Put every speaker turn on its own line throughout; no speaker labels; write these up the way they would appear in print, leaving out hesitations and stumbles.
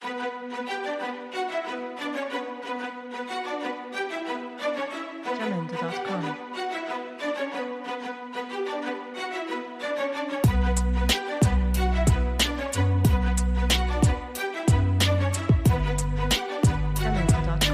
Jamendo.com. Jamendo.com. Jamendo.com.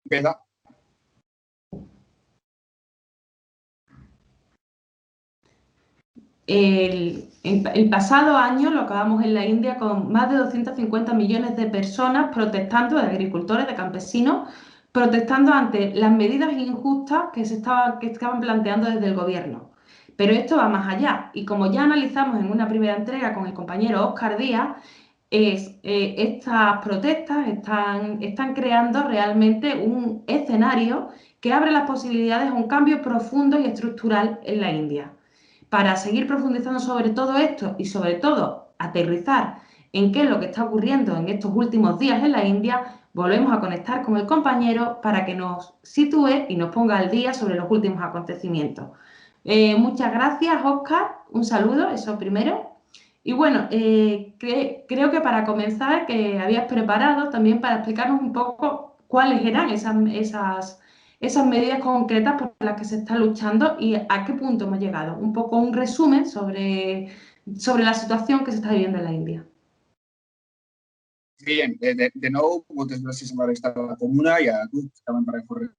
Empieza.
El pasado año lo acabamos en la India con más de 250 millones de personas protestando, de agricultores, de campesinos, protestando ante las medidas injustas que estaban planteando desde el gobierno. Pero esto va más allá, y como ya analizamos en una primera entrega con el compañero Óscar Díaz, estas protestas están creando realmente un escenario que abre las posibilidades a un cambio profundo y estructural en la India. Para seguir profundizando sobre todo esto y sobre todo aterrizar en qué es lo que está ocurriendo en estos últimos días en la India, volvemos a conectar con el compañero para que nos sitúe y nos ponga al día sobre los últimos acontecimientos. Muchas gracias, Óscar. Un saludo, eso primero. Y bueno, creo que para comenzar, que habías preparado también para explicarnos un poco cuáles eran esas medidas concretas por las que se está luchando y a qué punto hemos llegado. Un poco un resumen sobre la situación que se está viviendo en la India.
Bien, de nou, moltes gràcies per estar a la comuna i a tu que també per recorrer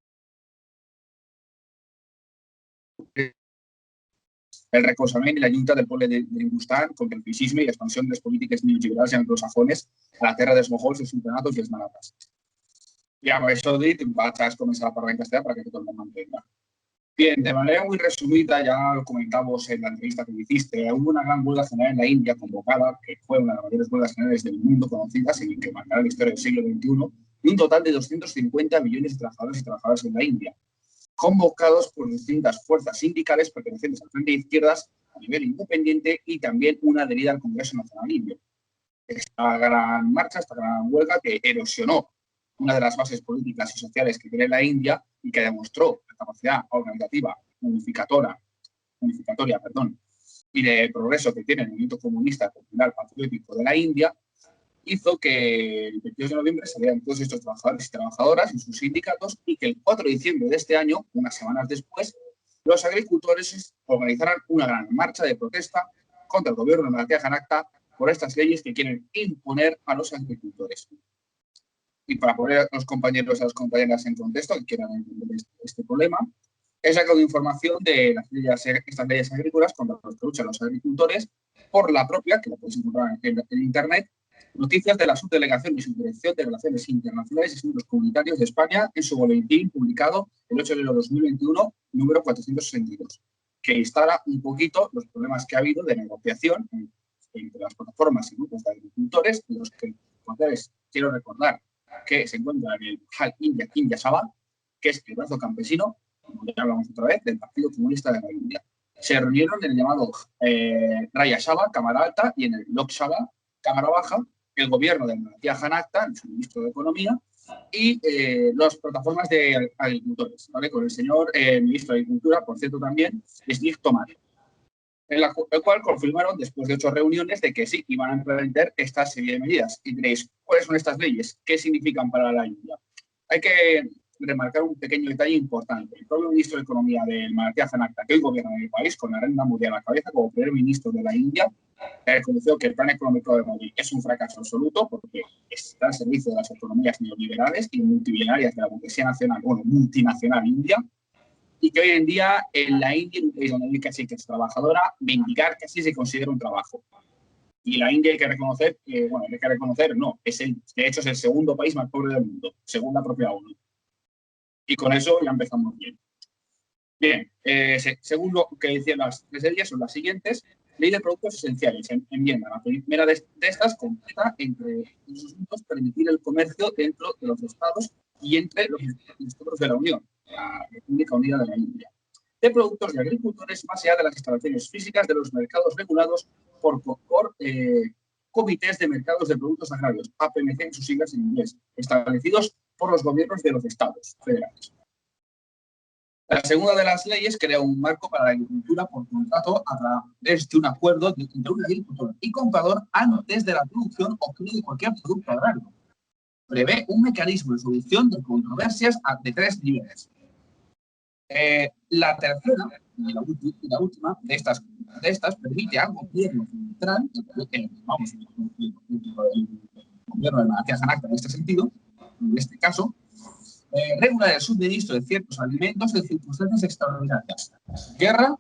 el recolzament i la lluita del poble d'Hindustan contra el feixisme i l'expansió de les polítiques neoliberals i anglosajones a la terra dels mogols, els sultanatos i els marathas. Y amb això dit, vaig a començar a parlar en castellà para que todo el mundo entienda. Bien, de manera muy resumida, ya lo comentamos en la entrevista que me hiciste, hubo una gran huelga general en la India convocada, que fue una de las mayores huelgas generales del mundo conocidas y que marcará la historia del siglo XXI, y un total de 250 millones de trabajadores y trabajadoras en la India, convocados por distintas fuerzas sindicales pertenecientes al Frente de Izquierdas a nivel independiente y también una adherida al Congreso Nacional Indio. Esta gran marcha, esta gran huelga que erosionó una de las bases políticas y sociales que tiene la India y que demostró la capacidad organizativa unificatoria y de progreso que tiene el movimiento comunista popular patriótico de la India, hizo que el 22 de noviembre salieran todos estos trabajadores y trabajadoras y sus sindicatos y que el 4 de diciembre de este año, unas semanas después, los agricultores organizaran una gran marcha de protesta contra el gobierno de Mahatma Janata por estas leyes que quieren imponer a los agricultores. Y para poner a los compañeros y a las compañeras en contexto que quieran entender este problema, he sacado información de estas leyes agrícolas contra las que luchan los agricultores por la propia, que la podéis encontrar en Internet, noticias de la Subdelegación y Subdirección de Relaciones Internacionales y Asuntos Comunitarios de España en su boletín publicado el 8 de enero de 2021, número 462, que instala un poquito los problemas que ha habido de negociación entre las plataformas y grupos de agricultores, de los que quiero recordar que se encuentra en el All India Sabha, que es el brazo campesino, como ya hablamos otra vez, del Partido Comunista de la India. Se reunieron en el llamado Raya Sabha, Cámara Alta, y en el Lok Sabha, Cámara Baja, el gobierno de Mahatma Janata, el ministro de Economía, y las plataformas de agricultores, ¿vale? Con el señor ministro de Agricultura, por cierto, también, Snig Tomar, el cual confirmaron después de 8 reuniones de que sí, iban a implementar esta serie de medidas. Y diréis, ¿cuáles son estas leyes? ¿Qué significan para la India? Hay que remarcar un pequeño detalle importante. El propio ministro de Economía del Mahatma Janata, que hoy gobierna en el país, con Narendra Modi a la cabeza como primer ministro de la India, reconoció que el plan económico de Modi es un fracaso absoluto porque está al servicio de las economías neoliberales y multimillonarias de la burguesía nacional, multinacional india, y que hoy en día en la India, en un país donde hay casi que es trabajadora, mendigar casi se considera un trabajo. Y la India hay que reconocer, de hecho es el segundo país más pobre del mundo, según la propia ONU. Y con eso ya empezamos bien. Bien, según lo que decían las tres leyes, son las siguientes. Ley de productos esenciales, enmienda. La primera de estas completa, entre los asuntos, permitir el comercio dentro de los estados y entre los estados de la Unión. la República Unida de la India, de productos de agricultores más allá de las instalaciones físicas de los mercados regulados por comités de mercados de productos agrarios, APMC en sus siglas en inglés, establecidos por los gobiernos de los estados federales. La segunda de las leyes crea un marco para la agricultura por contrato a través de un acuerdo entre un agricultor y comprador antes de la producción o cría de cualquier producto agrario. Prevé un mecanismo de solución de controversias de 3 niveles. La tercera y la última de estas permite al gobierno central, el gobierno de Malatia Janakta en este sentido, en este caso, regular el suministro de ciertos alimentos en circunstancias extraordinarias, guerra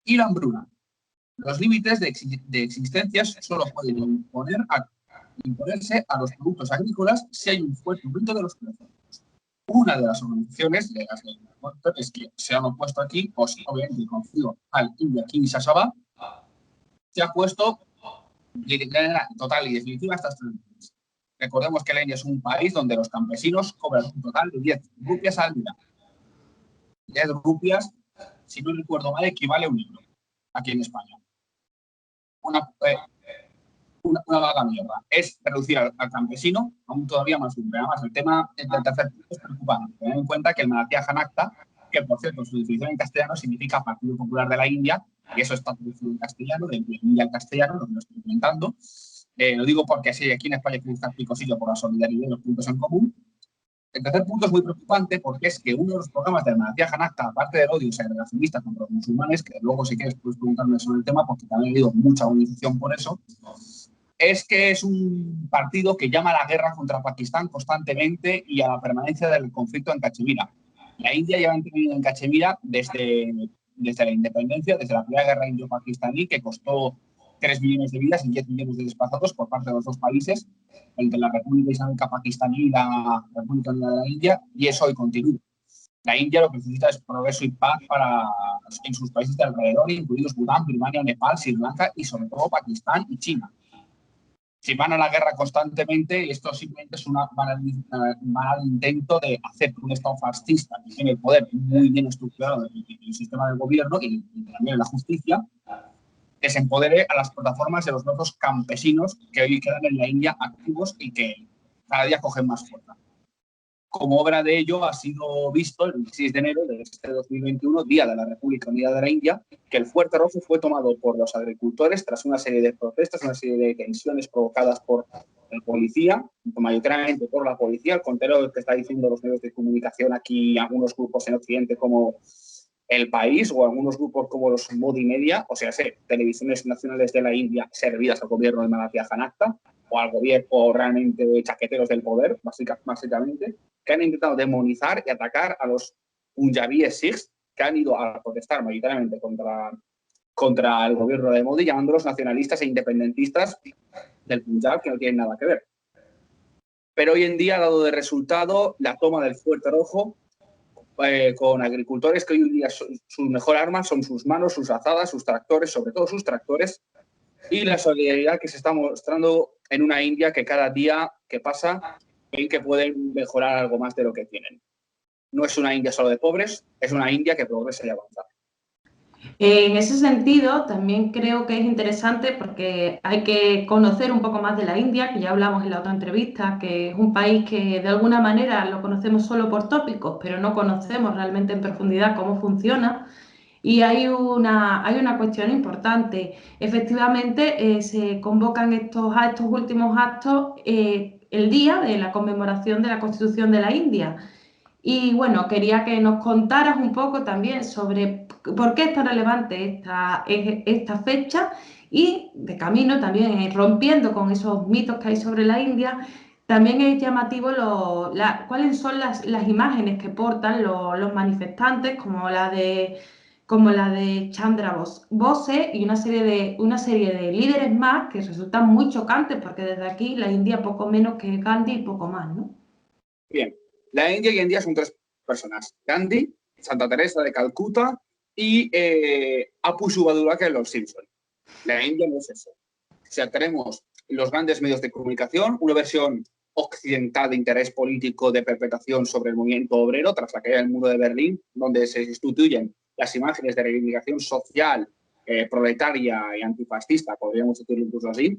y la hambruna. Los límites de existencias solo pueden imponerse a los productos agrícolas si hay un fuerte aumento de los precios. Una de las organizaciones de las agricultores que se han opuesto aquí, pues obviamente conocido al India King's Sabha, se ha puesto total y definitiva estas 3 leyes. Recordemos que la India es un país donde los campesinos cobran un total de 10 rupias al día. 10 rupias, si no recuerdo mal, equivale a un euro aquí en España. Una vaga mierda. Es reducir al campesino aún todavía más duro. Además, el tema del tercer punto es preocupante. Tened en cuenta que el Malatia Janakta, que por cierto su definición en castellano significa Partido Popular de la India, y eso está traducido en castellano, de India al castellano, lo que lo estoy comentando. Lo digo porque sí, aquí en España hay que buscar picosillo por la solidaridad y los puntos en común. El tercer punto es muy preocupante porque es que uno de los programas del Malatia Janakta, aparte del odio segregacionista contra los musulmanes, que luego si quieres puedes preguntarme sobre el tema porque también he habido mucha movilización por eso, es que es un partido que llama a la guerra contra Pakistán constantemente y a la permanencia del conflicto en Cachemira. La India lleva intervenido en Cachemira desde la independencia, desde la primera guerra indio-pakistaní, que costó 3 millones de vidas y 10 millones de desplazados por parte de los dos países, entre la República Islámica Pakistaní y la República Unida de la India, y eso hoy continúa. La India lo que necesita es progreso y paz en sus países de alrededor, incluidos Bután, Birmania, Nepal, Sri Lanka y sobre todo Pakistán y China. Si van a la guerra constantemente, esto simplemente es un mal intento de hacer un Estado fascista que tiene el poder muy bien estructurado en el sistema del gobierno y también en la justicia, que se empodere a las plataformas de los nuevos campesinos que hoy quedan en la India activos y que cada día cogen más fuerza. Como obra de ello ha sido visto el 26 de enero de este 2021, Día de la República Unida de la India, que el Fuerte Rojo fue tomado por los agricultores tras una serie de protestas, una serie de tensiones provocadas por el policía, mayoritariamente por la policía, al contrario de lo que está diciendo los medios de comunicación aquí, algunos grupos en Occidente como El País o algunos grupos como los Modi Media, o sea, televisiones nacionales de la India servidas al gobierno de Malatia Janakta o al gobierno realmente de chaqueteros del poder, básicamente, que han intentado demonizar y atacar a los punjabíes sikhs que han ido a protestar mayoritariamente contra el gobierno de Modi, llamándolos nacionalistas e independentistas del Punjab, que no tienen nada que ver. Pero hoy en día ha dado de resultado la toma del Fuerte Rojo con agricultores que hoy en día su mejor arma son sus manos, sus azadas, sus tractores, sobre todo sus tractores, y la solidaridad que se está mostrando en una India que cada día que pasa ven que pueden mejorar algo más de lo que tienen. No es una India solo de pobres, es una India que progresa y avanza.
En ese sentido, también creo que es interesante porque hay que conocer un poco más de la India, que ya hablamos en la otra entrevista, que es un país que de alguna manera lo conocemos solo por tópicos, pero no conocemos realmente en profundidad cómo funciona. Y hay una cuestión importante. Efectivamente, se convocan estos últimos actos el día de la conmemoración de la Constitución de la India. Y bueno, quería que nos contaras un poco también sobre por qué es tan relevante esta fecha y de camino también rompiendo con esos mitos que hay sobre la India. También es llamativo cuáles son las imágenes que portan los manifestantes, como la de Chandra Bose y una serie de líderes más que resultan muy chocantes porque desde aquí la India poco menos que Gandhi y poco más, ¿no?
Bien, la India hoy en día son 3 personas: Gandhi, Santa Teresa de Calcuta y Apu Subaduraka en Los Simpson. La India no es eso. O sea, tenemos los grandes medios de comunicación, una versión occidental de interés político de perpetuación sobre el movimiento obrero tras la caída del muro de Berlín, donde se sustituyen las imágenes de reivindicación social, proletaria y antifascista, podríamos decirlo incluso así,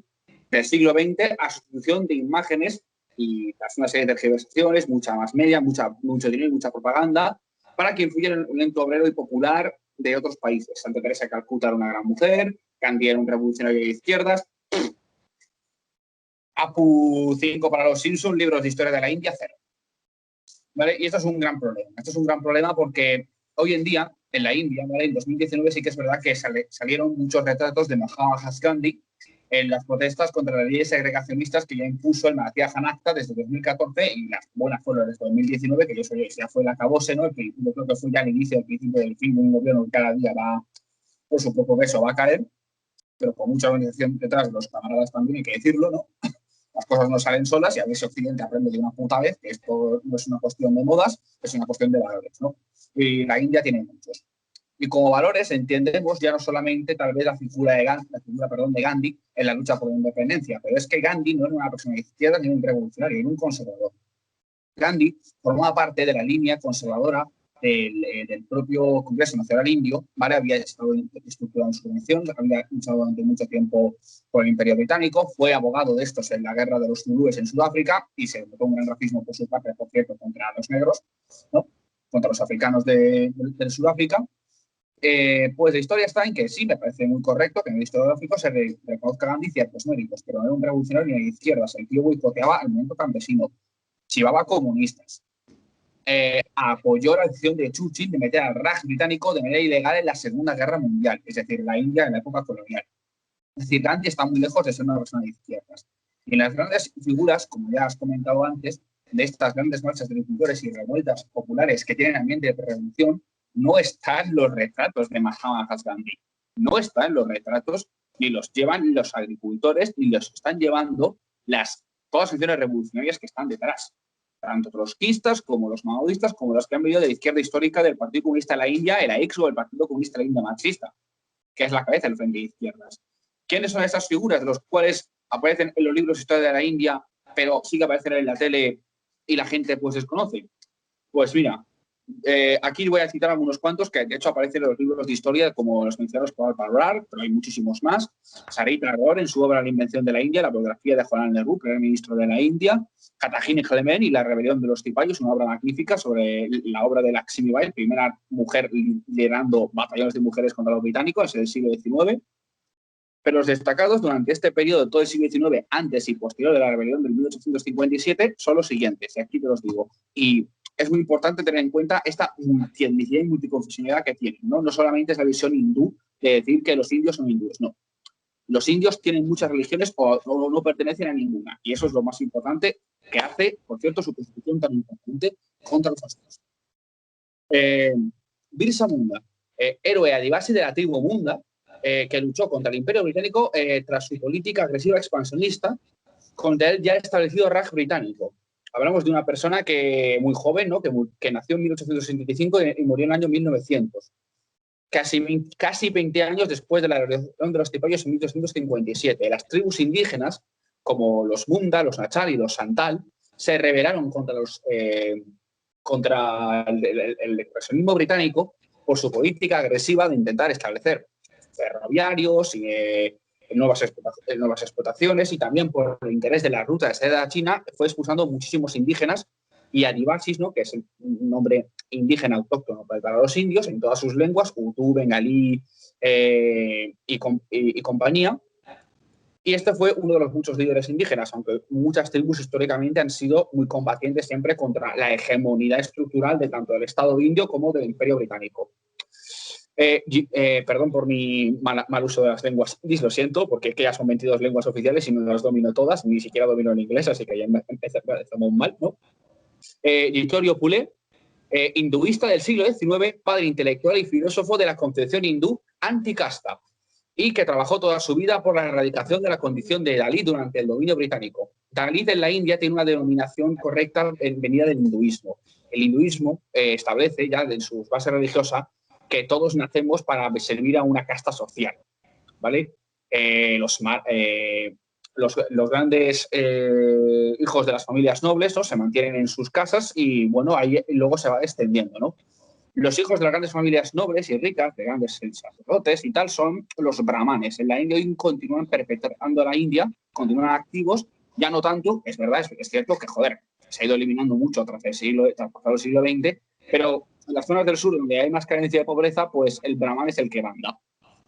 del siglo XX a sustitución de imágenes y tras una serie de tergiversaciones, mucha más media, mucho dinero y mucha propaganda, para que influya en el movimiento obrero y popular de otros países. Santa Teresa de Calcuta era una gran mujer, Gandhi era un revolucionario de izquierdas. Apu 5 para los Simpsons, libros de historia de la India, 0. ¿Vale? Y esto es un gran problema. Esto es un gran problema porque hoy en día, en la India, ¿vale? En 2019 sí que es verdad que salieron muchos retratos de Mahatma Gandhi en las protestas contra las leyes segregacionistas que ya impuso el Mahatma Janakta desde 2014 y las buenas fueron desde 2019, que eso ya fue el acabose, ¿no? Yo creo que fue ya el inicio del principio del fin de un gobierno que cada día va, por su poco peso, va a caer, pero con mucha organización detrás de los camaradas también, hay que decirlo, ¿no? Las cosas no salen solas y a veces Occidente aprende de una puta vez que esto no es una cuestión de modas, es una cuestión de valores, ¿no? Y la India tiene muchos. Y como valores entendemos ya no solamente tal vez la figura de Gandhi en la lucha por la independencia, pero es que Gandhi no era una persona de izquierda ni un revolucionario, era un conservador. Gandhi formaba parte de la línea conservadora del propio Congreso Nacional Indio, ¿vale? Había estado estructurado en su convención, había luchado durante mucho tiempo por el Imperio Británico, fue abogado de estos en la guerra de los zulúes en Sudáfrica y se notó un gran racismo por su parte, por cierto, contra los negros, ¿no? Contra los africanos de Sudáfrica. Pues la historia está en que sí, me parece muy correcto que en el historiográfico se reconozca a Gandhi ciertos méritos, pero no era un revolucionario ni de izquierdas. El tío boicoteaba el movimiento campesino, chivaba a comunistas, apoyó la decisión de Churchill de meter al Raj británico de manera ilegal en la Segunda Guerra Mundial, es decir, la India en la época colonial. Es decir, Gandhi está muy lejos de ser una persona de izquierdas. Y en las grandes figuras, como ya has comentado antes, de estas grandes marchas de agricultores y revueltas populares que tienen ambiente de revolución, no están los retratos de Mahatma Gandhi. No están los retratos, ni los llevan los agricultores, ni los están llevando todas las acciones revolucionarias que están detrás. Tanto trotskistas como los maoístas, como los que han venido de la izquierda histórica del Partido Comunista de la India, el AIX o el Partido Comunista de la India marxista, que es la cabeza del Frente de Izquierdas. ¿Quiénes son esas figuras de los cuales aparecen en los libros de historia de la India, pero sí que aparecen en la tele y la gente pues desconoce? Pues mira, aquí voy a citar algunos cuantos que de hecho aparecen en los libros de historia como los mencionados por Al-Parrar, pero hay muchísimos más. Sarita Aror en su obra La invención de la India, la biografía de Jawaharlal Nehru, primer ministro de la India. Katagini Helemen y la rebelión de los cipayos, una obra magnífica sobre la obra de Lakshmibai, primera mujer liderando batallones de mujeres contra los británicos en el siglo XIX. Pero los destacados durante este periodo, todo el siglo XIX, antes y posterior de la rebelión del 1857, son los siguientes, y aquí te los digo. Y es muy importante tener en cuenta esta multietnicidad y multiconfesionalidad que tienen, ¿no? No solamente es la visión hindú de decir que los indios son hindúes, no. Los indios tienen muchas religiones o no pertenecen a ninguna. Y eso es lo más importante que hace, por cierto, su posición tan importante contra los fascistas. Birsa Munda, héroe adivasi de la tribu Munda, que luchó contra el Imperio Británico tras su política agresiva expansionista contra el ya establecido Raj británico. Hablamos de una persona muy joven, ¿no? que nació en 1865 y murió en el año 1900. Casi 20 años después de la revolución de los cipayos en 1857. Las tribus indígenas, como los Munda, los Nachal y los Santal, se rebelaron contra el expansionismo británico por su política agresiva de intentar establecer ferroviarios y nuevas explotaciones, y también por el interés de la ruta de seda a China, fue expulsando muchísimos indígenas y adivasis, ¿no? Que es el nombre indígena autóctono para los indios en todas sus lenguas, urdu, bengalí y compañía. Y este fue uno de los muchos líderes indígenas, aunque muchas tribus históricamente han sido muy combatientes siempre contra la hegemonía estructural de tanto del Estado indio como del Imperio Británico. Perdón por mi mal uso de las lenguas, lo siento, porque ya son 22 lenguas oficiales y no las domino todas, ni siquiera domino el inglés, así que ya empezamos mal, ¿no? Vittorio Pulé, hinduista del siglo XIX, padre intelectual y filósofo de la concepción hindú anticasta, y que trabajó toda su vida por la erradicación de la condición de Dalit durante el dominio británico. Dalit en la India tiene una denominación correcta venida del hinduismo. El hinduismo establece ya en sus bases religiosas que todos nacemos para servir a una casta social, ¿vale? los grandes hijos de las familias nobles, ¿no? Se mantienen en sus casas y, bueno, ahí luego se va extendiendo, ¿no? Los hijos de las grandes familias nobles y ricas, de grandes sacerdotes y tal, son los brahmanes. En la India hoy continúan perpetuando la India, continúan activos, ya no tanto, es verdad, es cierto que, joder, se ha ido eliminando mucho tras pasado el siglo XX, pero en las zonas del sur donde hay más carencia de pobreza, pues el brahman es el que manda.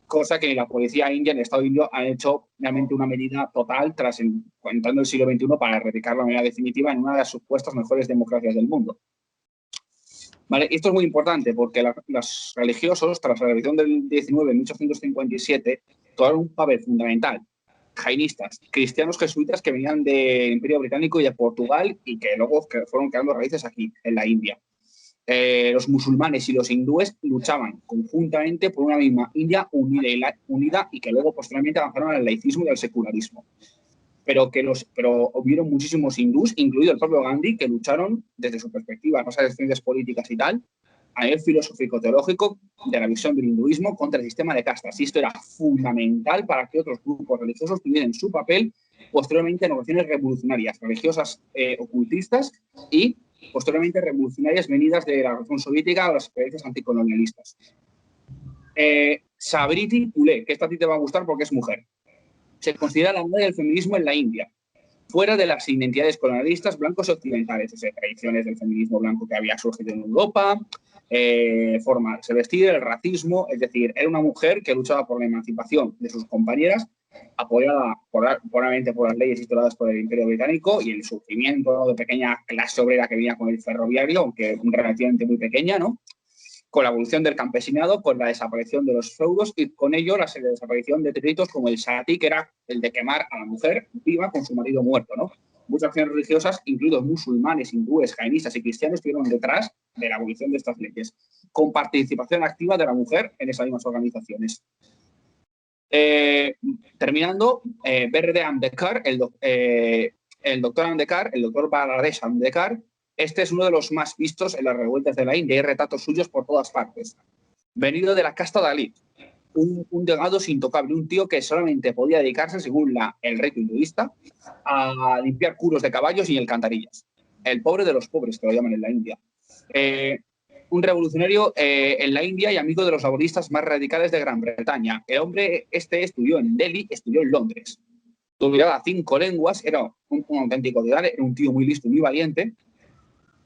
Cosa que la policía india, el Estado indio, han hecho realmente una medida total tras entrando el siglo XXI para erradicar la manera definitiva en una de las supuestas mejores democracias del mundo. ¿Vale? Esto es muy importante porque los religiosos, tras la revolución del 19 en 1857, tomaron un papel fundamental. Jainistas, cristianos jesuitas que venían del Imperio Británico y de Portugal y que luego fueron creando raíces aquí, en la India. Los musulmanes y los hindúes luchaban conjuntamente por una misma India unida y que luego posteriormente avanzaron al laicismo y al secularismo. Pero hubieron muchísimos hindús, incluido el propio Gandhi, que lucharon desde su perspectiva, no sé, de ciencias políticas y tal, a nivel filosófico-teológico de la visión del hinduismo contra el sistema de castas. Y esto era fundamental para que otros grupos religiosos tuvieran su papel posteriormente en organizaciones revolucionarias, religiosas ocultistas y posteriormente revolucionarias venidas de la Revolución Soviética o las experiencias anticolonialistas. Sabriti Pule, que esta a ti te va a gustar porque es mujer. Se considera la madre del feminismo en la India, fuera de las identidades colonialistas blancos y occidentales, esas tradiciones del feminismo blanco que había surgido en Europa, formas de vestir, el racismo, es decir, era una mujer que luchaba por la emancipación de sus compañeras, apoyada probablemente por las leyes instauradas por el Imperio Británico y el surgimiento de pequeña clase obrera que venía con el ferroviario, aunque relativamente muy pequeña, ¿no? Con la evolución del campesinado, con la desaparición de los feudos y con ello la desaparición de delitos como el sati, que era el de quemar a la mujer viva con su marido muerto, ¿no? Muchas acciones religiosas, incluidos musulmanes, hindúes, jainistas y cristianos, estuvieron detrás de la abolición de estas leyes, con participación activa de la mujer en esas mismas organizaciones. Terminando, B.R.D. Ambedkar, el doctor Baladesh Ambedkar, este es uno de los más vistos en las revueltas de la India. Hay retratos suyos por todas partes. Venido de la casta Dalit, un delgado intocable, un tío que solamente podía dedicarse, según el rito hinduista, a limpiar curos de caballos y alcantarillas. El pobre de los pobres, que lo llaman en la India. Un revolucionario en la India y amigo de los laboristas más radicales de Gran Bretaña. El hombre estudió en Delhi, estudió en Londres. Dominaba 5 lenguas, era un auténtico diario, era un tío muy listo y muy valiente.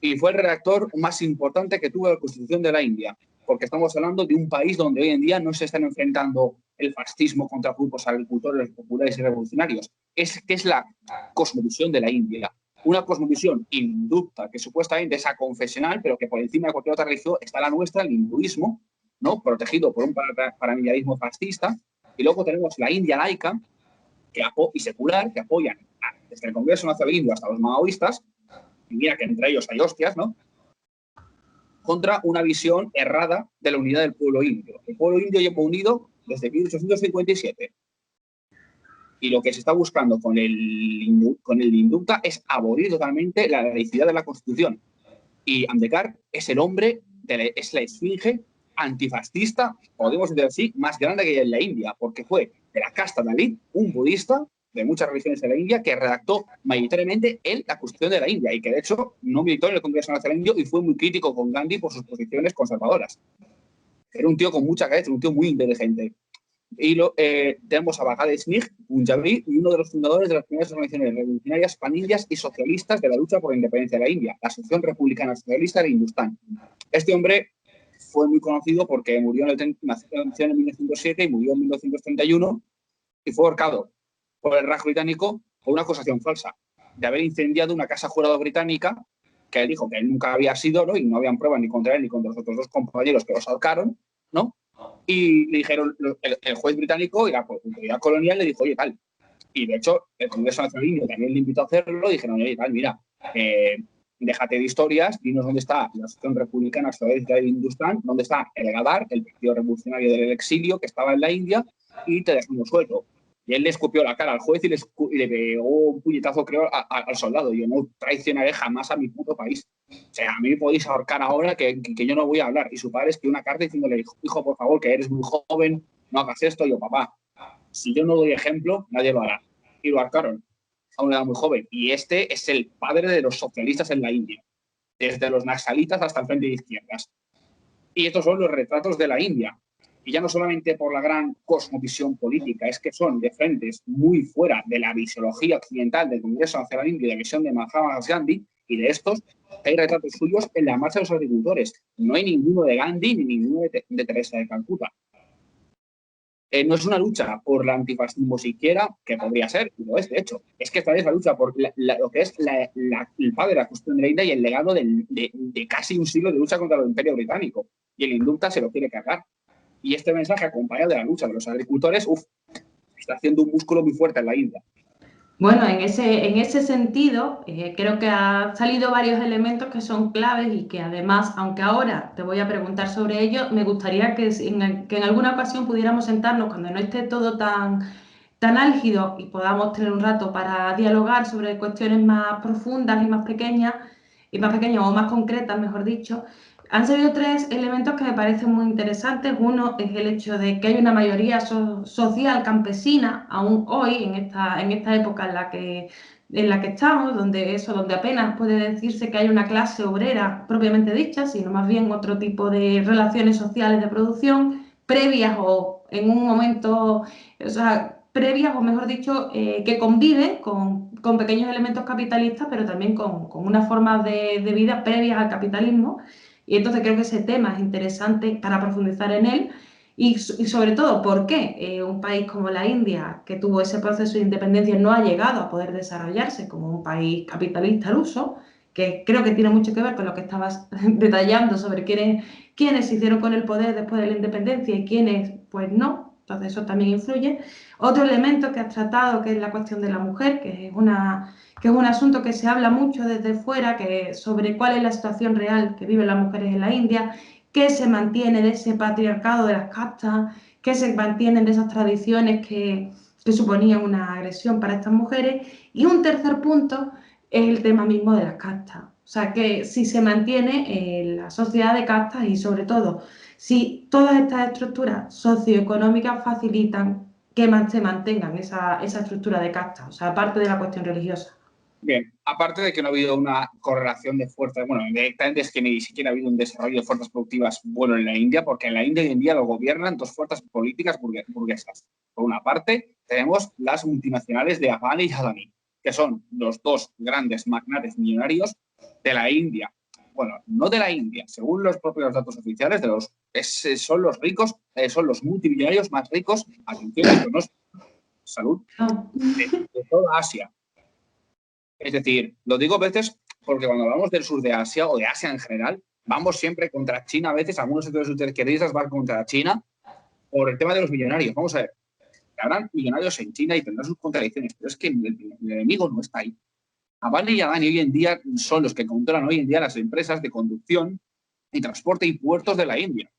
Y fue el redactor más importante que tuvo la Constitución de la India, porque estamos hablando de un país donde hoy en día no se están enfrentando el fascismo contra grupos agricultores populares y revolucionarios. Es la cosmovisión de la India. Una cosmovisión hindúta, que supuestamente es aconfesional, pero que por encima de cualquier otra religión está la nuestra, el hinduismo, ¿no? Protegido por un paramilitarismo fascista. Y luego tenemos la India laica y secular, que apoyan desde el Congreso Nacional Indio hasta los maoístas, y mira que entre ellos hay hostias, ¿no? Contra una visión errada de la unidad del pueblo indio. El pueblo indio lleva unido desde 1857. Y lo que se está buscando con el hindúta es abolir totalmente la laicidad de la Constitución. Y Ambedkar es el hombre, es la esfinge antifascista, podemos decir así, más grande que hay en la India, porque fue de la casta Dalit, un budista de muchas religiones de la India, que redactó mayoritariamente él la Constitución de la India y que, de hecho, no militó en el Congreso Nacional Indio y fue muy crítico con Gandhi por sus posiciones conservadoras. Era un tío con mucha cabeza, un tío muy inteligente. Y tenemos a Bhagat Singh, Punjabi, y uno de los fundadores de las primeras organizaciones revolucionarias panindias y socialistas de la lucha por la independencia de la India, la Asociación Republicana Socialista de Hindustán. Este hombre fue muy conocido porque nació en 1907 y murió en 1931 y fue ahorcado por el Raj británico por una acusación falsa de haber incendiado una casa jurado británica que él dijo que él nunca había sido, ¿no? Y no habían pruebas ni contra él ni contra los otros 2 compañeros que los ahorcaron, ¿no? Y le dijeron, el juez británico y la autoridad colonial le dijo, oye, tal. Y de hecho, el Congreso Nacional Indio también le invitó a hacerlo. Dijeron, oye, tal, mira, déjate de historias, dinos dónde está la Asociación Republicana Socialista de Hindustán, dónde está el Gadar, el partido revolucionario del exilio que estaba en la India, y te dejamos suelto. Y él le escupió la cara al juez y le pegó un puñetazo, creo, al soldado. Yo no traicionaré jamás a mi puto país. O sea, a mí me podéis ahorcar ahora que yo no voy a hablar. Y su padre escribió una carta diciéndole, hijo, por favor, que eres muy joven, no hagas esto. Y yo, papá, si yo no doy ejemplo, nadie lo hará. y lo ahorcaron a una edad muy joven. Y este es el padre de los socialistas en la India, desde los naxalitas hasta el frente de izquierdas. Y estos son los retratos de la India. Y ya no solamente por la gran cosmovisión política, es que son de frentes muy fuera de la visiología occidental del Congreso Nacional Indio y de la visión de Mahatma Gandhi, y de estos hay retratos suyos en la marcha de los agricultores. No hay ninguno de Gandhi ni ninguno de Teresa de Calcuta. No es una lucha por el antifascismo siquiera, que podría ser, y lo es, de hecho. Es que esta vez la lucha por lo que es el padre de la cuestión de la India y el legado de casi un siglo de lucha contra el Imperio Británico. Y el Hindutva se lo quiere cargar. Y este mensaje, acompañado de la lucha de los agricultores, está haciendo un músculo muy fuerte en la India.
Bueno, en ese sentido, creo que han salido varios elementos que son claves y que además, aunque ahora te voy a preguntar sobre ello, me gustaría que en alguna ocasión pudiéramos sentarnos cuando no esté todo tan álgido y podamos tener un rato para dialogar sobre cuestiones más profundas y más pequeñas o más concretas, mejor dicho. Han salido tres elementos que me parecen muy interesantes. Uno es el hecho de que hay una mayoría social campesina, aún hoy, en esta época en la que estamos, donde apenas puede decirse que hay una clase obrera propiamente dicha, sino más bien otro tipo de relaciones sociales de producción previas o en un momento, o sea, previas, o mejor dicho, que conviven con pequeños elementos capitalistas, pero también con unas formas de vida previas al capitalismo. Y entonces creo que ese tema es interesante para profundizar en él. Y sobre todo, ¿por qué un país como la India, que tuvo ese proceso de independencia, no ha llegado a poder desarrollarse como un país capitalista al uso? Que creo que tiene mucho que ver con lo que estabas detallando sobre quiénes se hicieron con el poder después de la independencia y quiénes, pues no. Entonces eso también influye. Otro elemento que has tratado, que es la cuestión de la mujer, que es un asunto que se habla mucho desde fuera, sobre cuál es la situación real que viven las mujeres en la India, qué se mantiene de ese patriarcado de las castas, qué se mantienen de esas tradiciones que suponían una agresión para estas mujeres. Y un tercer punto es el tema mismo de las castas. O sea, que si se mantiene la sociedad de castas y sobre todo si todas estas estructuras socioeconómicas facilitan que se mantengan esa estructura de castas, o sea, aparte de la cuestión religiosa.
Bien, aparte de que no ha habido una correlación de fuerzas, bueno, directamente es que ni siquiera ha habido un desarrollo de fuerzas productivas bueno en la India, porque en la India hoy en día lo gobiernan dos fuerzas políticas burguesas. Por una parte, tenemos las multinacionales de Adani y Adani, que son los dos grandes magnates millonarios de la India. Bueno, no de la India, según los propios datos oficiales, son los ricos, son los multimillonarios más ricos, atención, esto no es salud, de toda Asia. Es decir, lo digo a veces porque cuando hablamos del sur de Asia o de Asia en general, vamos siempre contra China. A veces algunos sectores izquierdistas van contra China por el tema de los millonarios. Vamos a ver, habrán millonarios en China y tendrán sus contradicciones, pero es que el enemigo no está ahí. Adani y Adani hoy en día son los que controlan hoy en día las empresas de conducción y transporte y puertos de la India.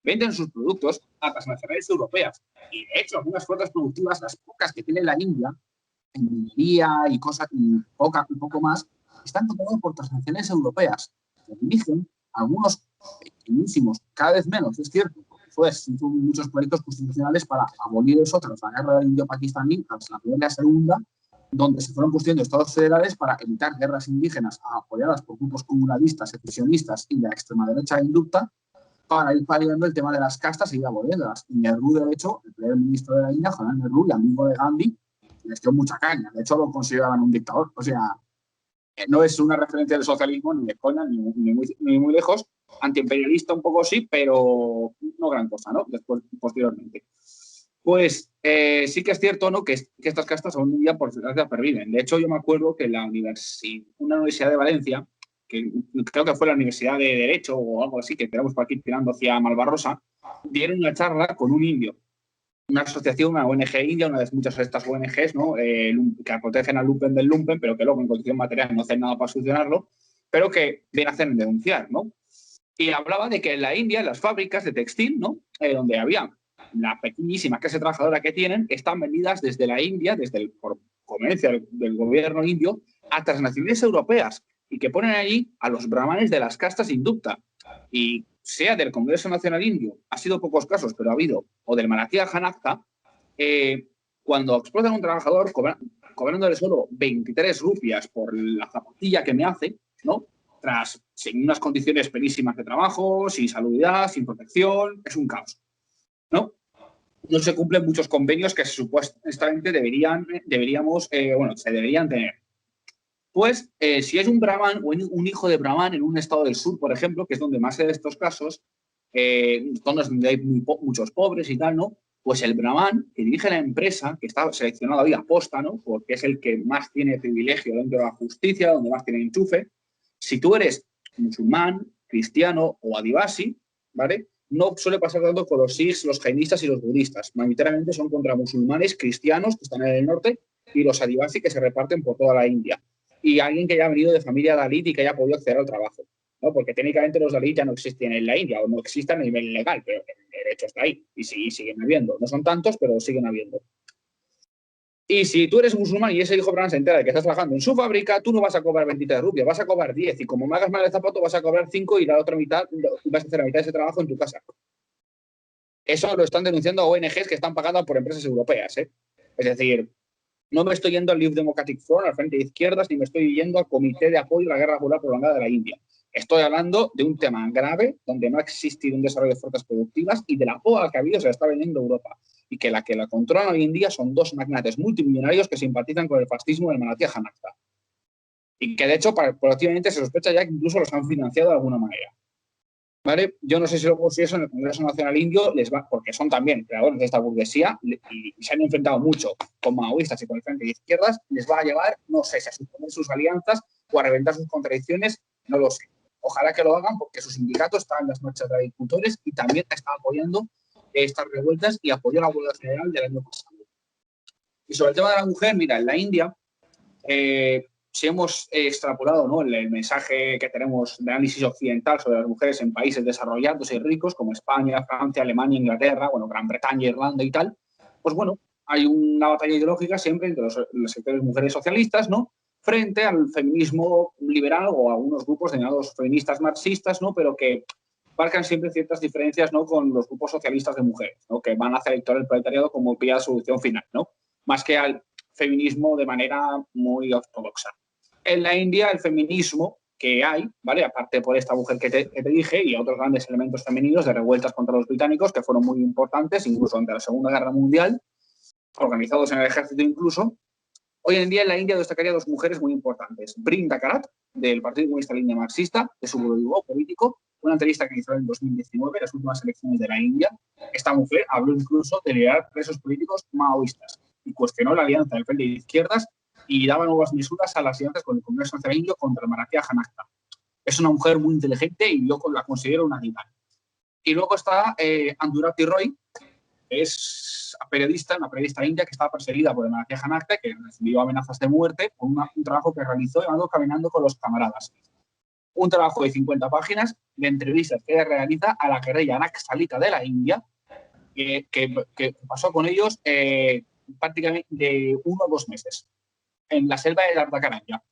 Venden sus productos a transnacionales europeas. Y de hecho, algunas fuerzas productivas, las pocas que tiene la India, en minería y cosas y un poco más, están controlados por transnacionales europeas que dirigen algunos pequeñísimos, cada vez menos, es cierto, porque se hizo muchos proyectos constitucionales para abolir eso tras la guerra indio-pakistaní, tras la primera y la segunda, donde se fueron construyendo estados federales para evitar guerras indígenas apoyadas por grupos comunalistas, secesionistas y de la extrema derecha hindutva, para ir paliando el tema de las castas y ir aboliéndolas. Y Nehru, de hecho, el primer ministro de la India, Jawaharlal Nehru, y amigo de Gandhi, les dio mucha caña. De hecho, lo consideraban un dictador. O sea, no es una referencia del socialismo ni de coña, ni muy lejos. Antiimperialista un poco sí, pero no gran cosa, ¿no? Después, posteriormente. Pues sí que es cierto, ¿no? Que estas castas aún un día por desgracia perviven. De hecho, yo me acuerdo que una universidad de Valencia, que creo que fue la Universidad de Derecho o algo así, que tenemos por aquí tirando hacia Malvarrosa, dieron una charla con un indio, una asociación, una ONG india, una de muchas de estas ONGs, ¿no? Que protegen al lumpen del lumpen, pero que luego en condición material no hacen nada para solucionarlo, pero que vienen a hacer denunciar, ¿no? Y hablaba de que en la India, en las fábricas de textil, ¿no? Donde había la pequeñísima clase trabajadora que tienen, están vendidas desde la India, por conveniencia del gobierno indio, a transnacionales europeas, y que ponen allí a los brahmanes de las castas hindutva. Y sea del Congreso Nacional Indio, ha sido pocos casos, pero ha habido, o del Maratya Janakta, cuando explotan a un trabajador cobrándole solo 23 rupias por la zapatilla que me hace, ¿no? Sin unas condiciones penísimas de trabajo, sin salubridad, sin protección, es un caos, ¿no? No se cumplen muchos convenios que supuestamente se deberían tener. Pues, si es un brahman o un hijo de brahman en un estado del sur, por ejemplo, que es donde más se de estos casos, zonas donde hay muchos pobres y tal, ¿no? Pues el brahman que dirige la empresa, que está seleccionado ahí a posta, ¿no? Porque es el que más tiene privilegio dentro de la justicia, donde más tiene enchufe. Si tú eres musulmán, cristiano o adivasi, ¿vale? No suele pasar tanto con los sikhs, los jainistas y los budistas. Mayoritariamente son contra musulmanes, cristianos, que están en el norte, y los adivasi, que se reparten por toda la India. Y alguien que haya venido de familia dalit y que haya podido acceder al trabajo, ¿no? Porque técnicamente los dalit ya no existen en la India, o no existen a nivel legal, pero el derecho está ahí, y siguen habiendo. No son tantos, pero siguen habiendo. Y si tú eres musulmán y ese hijo brahman se entera de que estás trabajando en su fábrica, tú no vas a cobrar 23 rupias, vas a cobrar 10. Y como me hagas mal el zapato, vas a cobrar 5 y la otra mitad vas a hacer la mitad de ese trabajo en tu casa. Eso lo están denunciando ONGs que están pagadas por empresas europeas, ¿eh? Es decir, no me estoy yendo al Live Democratic Front, al Frente de Izquierdas, ni me estoy yendo al Comité de Apoyo a la Guerra Popular Prolongada de la India. Estoy hablando de un tema grave donde no ha existido un desarrollo de fuerzas productivas y de la poda que ha habido se la está vendiendo Europa. Y que la controlan hoy en día son dos magnates multimillonarios que simpatizan con el fascismo del Maratía Janakta. Y que, de hecho, proactivamente se sospecha ya que incluso los han financiado de alguna manera. ¿Vale? Yo no sé si luego si eso en el Congreso Nacional Indio les va, porque son también creadores de esta burguesía y se han enfrentado mucho con maoístas y con el Frente de Izquierdas, les va a llevar, no sé, si a suspender sus alianzas o a reventar sus contradicciones, no lo sé. Ojalá que lo hagan porque sus sindicatos están en las marchas de agricultores y también están apoyando estas revueltas y apoyó la huelga general del año pasado. Y sobre el tema de la mujer, mira, en la India, si hemos extrapolado, ¿no?, el mensaje que tenemos de análisis occidental sobre las mujeres en países desarrollados y ricos como España, Francia, Alemania, Inglaterra, bueno, Gran Bretaña, Irlanda y tal, pues bueno, hay una batalla ideológica siempre entre los sectores mujeres socialistas, ¿no?, frente al feminismo liberal o a unos grupos denominados feministas marxistas, ¿no?, pero que marcan siempre ciertas diferencias, ¿no?, con los grupos socialistas de mujeres, ¿no?, que van hacia el sector del proletariado como vía de solución final, ¿no?, más que al feminismo de manera muy ortodoxa. En la India, el feminismo que hay, ¿vale?, aparte por esta mujer que te dije y otros grandes elementos femeninos de revueltas contra los británicos que fueron muy importantes, incluso ante la Segunda Guerra Mundial, organizados en el ejército incluso. Hoy en día en la India destacaría dos mujeres muy importantes. Brinda Karat, del Partido Comunista de la India Marxista, de su grupo político, una entrevista que hizo en 2019, en las últimas elecciones de la India. Esta mujer habló incluso de liberar presos políticos maoístas y cuestionó la alianza del Frente de Izquierdas y daba nuevas mesuras a las alianzas con el Congreso Nacional Indio contra el Maratía Janakta. Es una mujer muy inteligente y yo la considero una rival. Y luego está Andurati Roy, que es una periodista india que estaba perseguida por el Maratía Janakta, que recibió amenazas de muerte por un trabajo que realizó llamado Caminando con los Camaradas. Un trabajo de 50 páginas de entrevistas que ella realiza a la guerrilla naxalita de la India, que pasó con ellos prácticamente de 1 o 2 meses en la selva de Ardakaranya.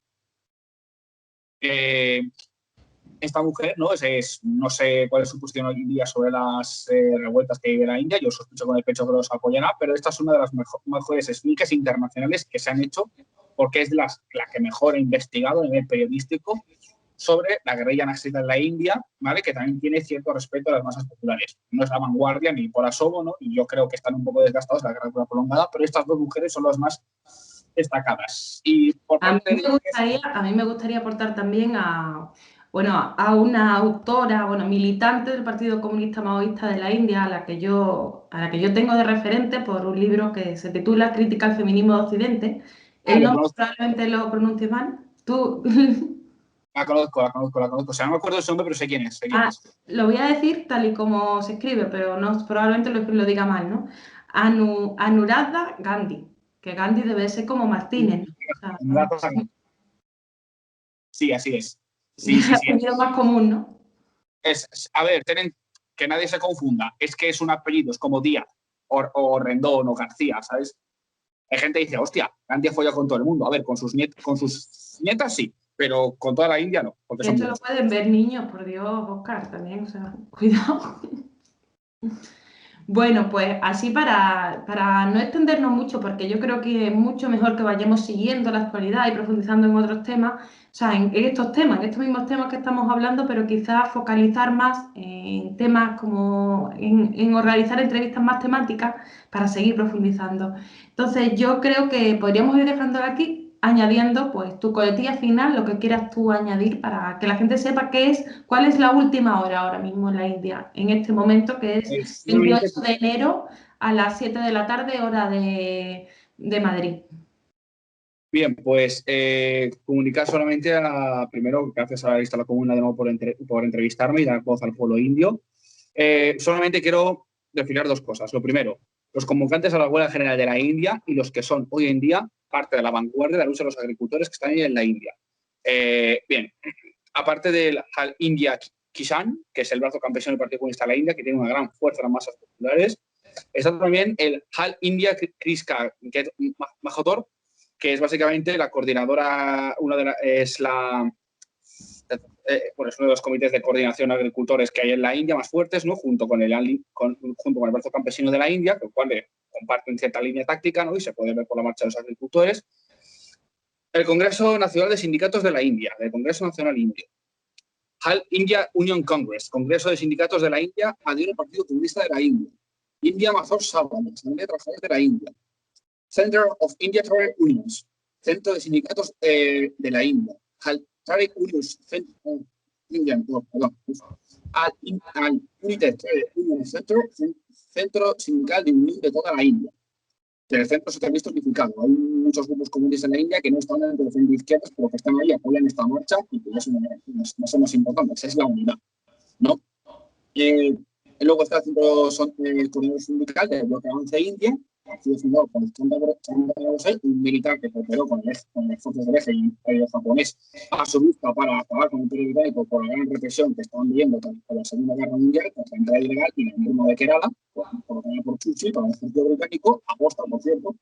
Esta mujer, ¿no? No sé cuál es su posición hoy en día sobre las revueltas que vive la India. Yo sospecho con el pecho que los apoyará, pero esta es una de las mejores expliques internacionales que se han hecho porque es la que mejor ha investigado a nivel periodístico sobre la guerrilla naxalita en la India, ¿vale?, que también tiene cierto respeto a las masas populares. No es la vanguardia ni por asomo, ¿no?, y yo creo que están un poco desgastados la guerra prolongada, pero estas dos mujeres son las más destacadas. Y por parte
a mí me gustaría aportar también a una autora, militante del Partido Comunista Maoísta de la India, a la que yo tengo de referente por un libro que se titula Crítica al feminismo de Occidente. El nombre probablemente lo pronuncie mal. ¿Tú?
La conozco. O sea, no me acuerdo de su nombre, pero sé quién es.
Lo voy a decir tal y como se escribe, pero no, probablemente lo diga mal, ¿no? Anuradha Gandhi, que Gandhi debe ser como Martínez, ¿no? O sea,
sí, así es.
Sí. Apellido más común, ¿no?
A ver, que nadie se confunda. Es que es un apellido, es como Díaz o Rendón o García, ¿sabes? Hay gente que dice, hostia, Gandhi ha follado con todo el mundo. A ver, con sus nietas sí, pero con toda la India no. Porque
esto lo pueden ver niños, por Dios, Oscar, también, o sea, cuidado. Bueno, pues así para no extendernos mucho, porque yo creo que es mucho mejor que vayamos siguiendo la actualidad y profundizando en otros temas, o sea, en estos temas, en estos mismos temas que estamos hablando, pero quizás focalizar más en temas como en realizar entrevistas más temáticas para seguir profundizando. Entonces, yo creo que podríamos ir dejándolo aquí, añadiendo pues tu coletilla final, lo que quieras tú añadir para que la gente sepa cuál es la última hora ahora mismo en la India, en este momento que es
Solamente
28 de enero a las 7 de la tarde, hora de Madrid.
bien, pues comunicar solamente primero, gracias a la lista de la comuna de nuevo por entrevistarme y dar voz al pueblo indio. Solamente quiero definir dos cosas. Lo primero, los convocantes a la huelga general de la India y los que son hoy en día parte de la vanguardia de la lucha de los agricultores que están ahí en la India. Bien, aparte del All India Kisan, que es el brazo campesino del Partido Comunista de la India, que tiene una gran fuerza en las masas populares, está también el All India Kriska Mahotor, que es básicamente la coordinadora, es uno de los comités de coordinación de agricultores que hay en la India más fuertes, ¿no? junto con el brazo campesino de la India, con el cual comparten cierta línea táctica, ¿no? Y se puede ver por la marcha de los agricultores. El Congreso Nacional de Sindicatos de la India, el Congreso Nacional Indio. All India Union Congress, Congreso de Sindicatos de la India, adhiere al Partido Comunista de la India. India Mazor Sabha, la Asamblea de Trabajadores de la India. Center of India Trade Unions, Centro de Sindicatos de la India. Trade Unions, Al United Trade Union Center, Centro Sindical de Unión de toda la India. El Centro Socialista Unificado. Hay muchos grupos comunistas en la India que no están dentro de centro de izquierdas, pero que están ahí, apoyan esta marcha y que eso no son más importantes, es la unidad, ¿no? Luego está el Centro Coordinador Sindical del Bloque Avance India, partido fundado por un militar que cooperó con las fuerzas del eje y el imperio japonés a su vista para acabar con el imperio británico por la gran represión que estaban viviendo por la Segunda Guerra Mundial, por la entrada ilegal y la entrada de Kerala, por Churchill, para el ejército británico, aposta, por cierto.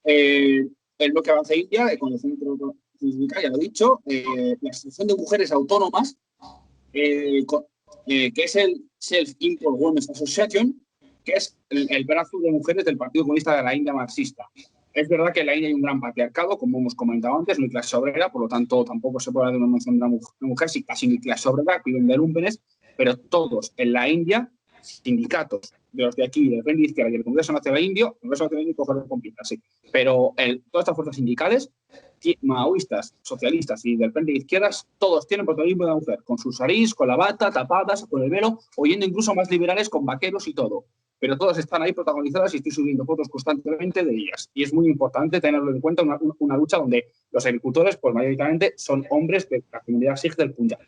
El Bloque Avance India, con el Centro Sindical, ya lo he dicho, la Asociación de Mujeres Autónomas, que es el Self-Import Women's Association, que es el brazo de mujeres del Partido Comunista de la India marxista. Es verdad que en la India hay un gran patriarcado, como hemos comentado antes, no hay clase obrera, por lo tanto tampoco se puede dar una mención de una mujer, sí, casi ni clase obrera, viven de lúmpenes, pero todos en la India, sindicatos de los de aquí, del Frente de Izquierda y del Congreso Nacional Indio, el Congreso Nacional Indio coge con pinzas, sí, pero todas estas fuerzas sindicales, maoístas, socialistas y del Frente de Izquierdas, todos tienen protagonismo de la mujer, con sus sarís, con la bata, tapadas, con el velo, o yendo incluso más liberales con vaqueros y todo. Pero todas están ahí protagonizadas y estoy subiendo fotos constantemente de ellas. Y es muy importante tenerlo en cuenta, una lucha donde los agricultores, pues mayoritariamente, son hombres de la comunidad Sikh del Punjab.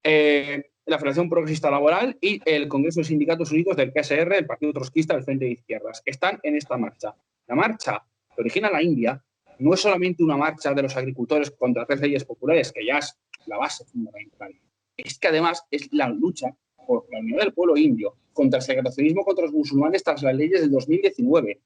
La Federación Progresista Laboral y el Congreso de Sindicatos Unidos del PSR, el Partido Trotskista del Frente de Izquierdas, están en esta marcha. La marcha que origina la India no es solamente una marcha de los agricultores contra las leyes populares, que ya es la base fundamental. Es que además es la lucha por la unidad del pueblo indio contra el segregacionismo contra los musulmanes tras las leyes del 2019.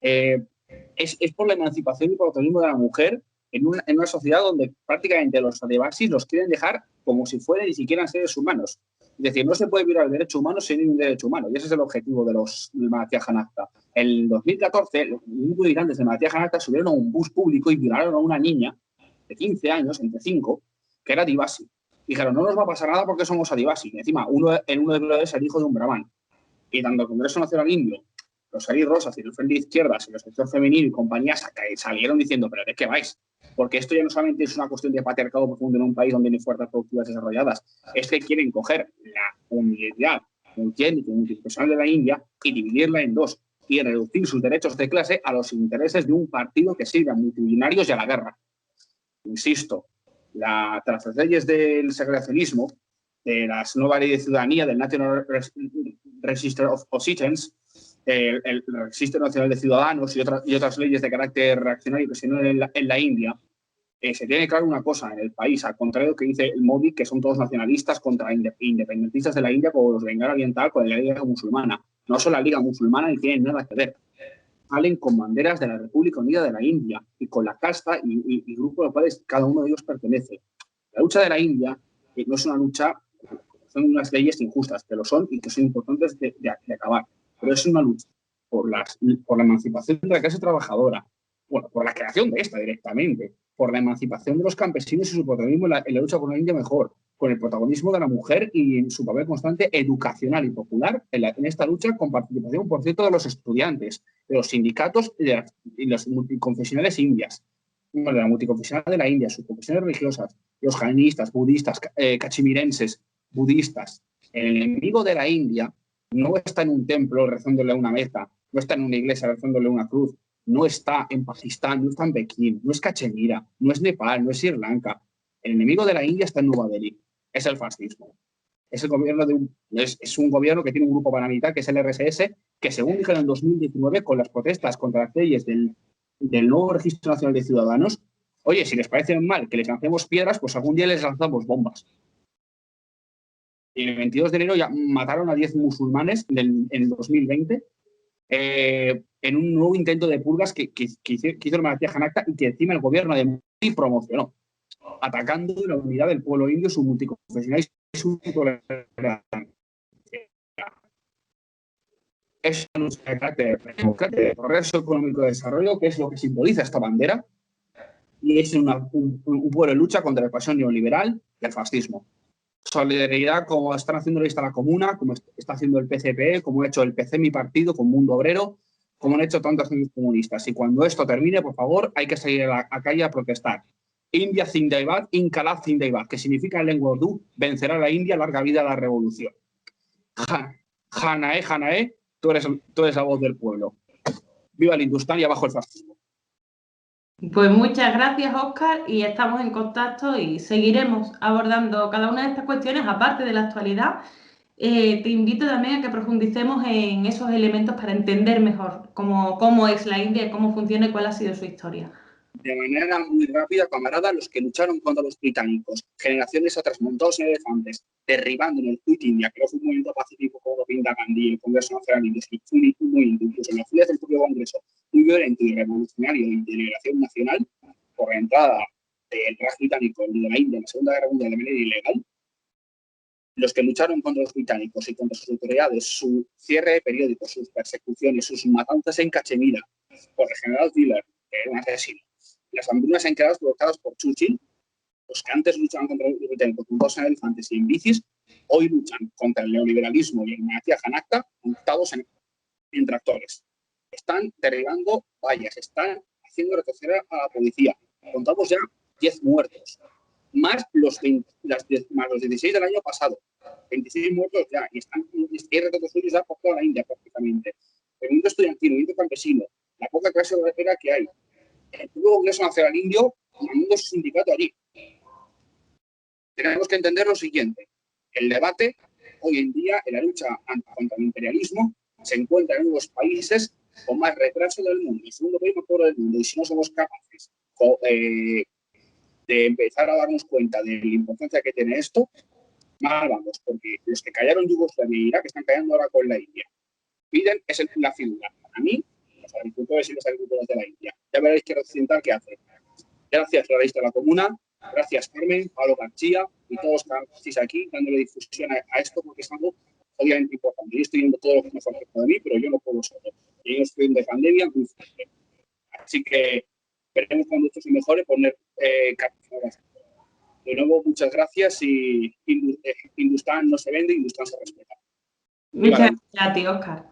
Es por la emancipación y por el autonomismo de la mujer en una sociedad donde prácticamente los adivasis los quieren dejar como si fueran ni siquiera seres humanos. Es decir, no se puede violar el derecho humano sin un derecho humano, y ese es el objetivo del Mahatma Janata. En 2014, los migrantes de Mahatma Janata subieron a un bus público y violaron a una niña de 15 años, entre 5, que era adivasi. Dijeron, no nos va a pasar nada porque somos adivasi. Y encima, uno de los es el hijo de un brahman. Y tanto el Congreso Nacional Indio, los Saris Rosas y el Frente de Izquierdas y el sector femenino y compañías salieron diciendo, pero ¿de qué vais? Porque esto ya no solamente es una cuestión de patriarcado profundo en un país donde no hay fuerzas productivas desarrolladas, es que quieren coger la comunidad multiétnica y multipersonal de la India y dividirla en dos y reducir sus derechos de clase a los intereses de un partido que sirve a multimillonarios y a la guerra. Insisto, tras las leyes del segregacionismo, de las nuevas leyes de ciudadanía, del National Register of Citizens, el Registro Nacional de Ciudadanos y otras leyes de carácter reaccionario que se tienen en la India, se tiene claro una cosa en el país, al contrario que dice el Modi, que son todos nacionalistas contra independentistas de la India como los Bengala Oriental con la Liga Musulmana. No son la Liga Musulmana ni tienen nada que ver. Salen con banderas de la República Unida de la India y con la casta y grupo a los cuales cada uno de ellos pertenece. La lucha de la India no es una lucha, son unas leyes injustas, que lo son y que son importantes de acabar. pero es una lucha por la emancipación de la clase trabajadora, bueno, por la creación de esta directamente, por la emancipación de los campesinos y su protagonismo en la lucha por una India mejor, con el protagonismo de la mujer y en su papel constante educacional y popular en esta lucha, con participación, por cierto, de los estudiantes, de los sindicatos y los multiconfesionales indias, de la multiconfesional de la India, sus confesiones religiosas, los jainistas, budistas, cachemirenses, budistas. El enemigo de la India no está en un templo rezándole a una meta, no está en una iglesia rezándole una cruz, no está en Pakistán, no está en Pekín, no es Cachemira, no es Nepal, no es Sri Lanka. El enemigo de la India está en Nueva Delhi. Es el fascismo. Es, el gobierno es un gobierno que tiene un grupo paramilitar, que es el RSS, que según dijeron en el 2019, con las protestas contra las leyes del nuevo Registro Nacional de Ciudadanos, oye, si les parece mal que les lancemos piedras, pues algún día les lanzamos bombas. Y el 22 de enero ya mataron a 10 musulmanes en el 2020 en un nuevo intento de purgas que hizo la monarquía Janacta y que encima el gobierno de Modi promocionó, atacando la unidad del pueblo indio, su multiconfesionalismo y su tolerancia. Es una lucha de carácter democrático, de progreso económico y desarrollo, que es lo que simboliza esta bandera, y es un pueblo de lucha contra la expansión neoliberal y el fascismo. Solidaridad, como están haciendo la lista de la Comuna, como está haciendo el PCP, como ha hecho el PC, mi partido, con Mundo Obrero, como han hecho tantos comunistas. Y cuando esto termine, por favor, hay que salir a la calle a protestar. India Zindabad, Inkalab Zindabad, que significa en lengua urdú, vencerá a la India, larga vida a la revolución. Janae, Janae, tú eres la voz del pueblo. Viva el Hindustán y abajo el fascismo.
Pues muchas gracias, Óscar, y estamos en contacto y seguiremos abordando cada una de estas cuestiones, aparte de la actualidad. Te invito también a que profundicemos en esos elementos para entender mejor cómo es la India y cómo funciona y cuál ha sido su historia.
De manera muy rápida, camarada, los que lucharon contra los británicos, generaciones atrás montados en elefantes, derribando en el Quit India, que no fue un movimiento pacífico como lo pinta Gandhi, el Congreso Nacional Indio, sino fue un movimiento, incluso en las filas del propio Congreso, muy violento y revolucionario de integración nacional, por la entrada del Raj británico de la India en la Segunda Guerra Mundial de manera ilegal. Los que lucharon contra los británicos y contra sus autoridades, su cierre de periódicos, sus persecuciones, sus matanzas en Cachemira por el general Tiller, que era un asesino, las hambrunas enclaves provocadas por Churchill, los que antes luchaban contra los británicos montados en elefantes y en bicis, hoy luchan contra el neoliberalismo y la monarquía Janacta montados en tractores. Están derribando vallas, están haciendo retroceder a la policía. Contamos ya 10 muertos, más los 16 del año pasado. 26 muertos ya, y hay retratos suyos ya por toda la India prácticamente. El movimiento estudiantil, el movimiento campesino, la poca clase obrera que hay. El nuevo Congreso Nacional Indio mandando su sindicato allí. Tenemos que entender lo siguiente. El debate, hoy en día, en la lucha contra el imperialismo, se encuentra en uno de los países con más retraso del mundo, el segundo país más pobre del mundo. Y si no somos capaces de empezar a darnos cuenta de la importancia que tiene esto, mal vamos, porque los que callaron Yugoslavia y Irak están callando ahora con la India. Piden es la figura. A mí, los agricultores y las agricultoras de la India. Ya veréis que Occidental qué hace. Gracias a la lista de la Comuna, gracias Carmen, Pablo García y todos los que estáis aquí dándole difusión a esto, porque es algo obviamente importante. Yo estoy viendo todo lo que me falta de mí, pero yo no puedo solo. Y yo estoy de pandemia muy fuerte. Así que veremos cuando esto se mejore poner cartas. De nuevo, muchas gracias y Hindustán no se vende, Hindustán se respeta.
Muchas gracias a ti, Óscar.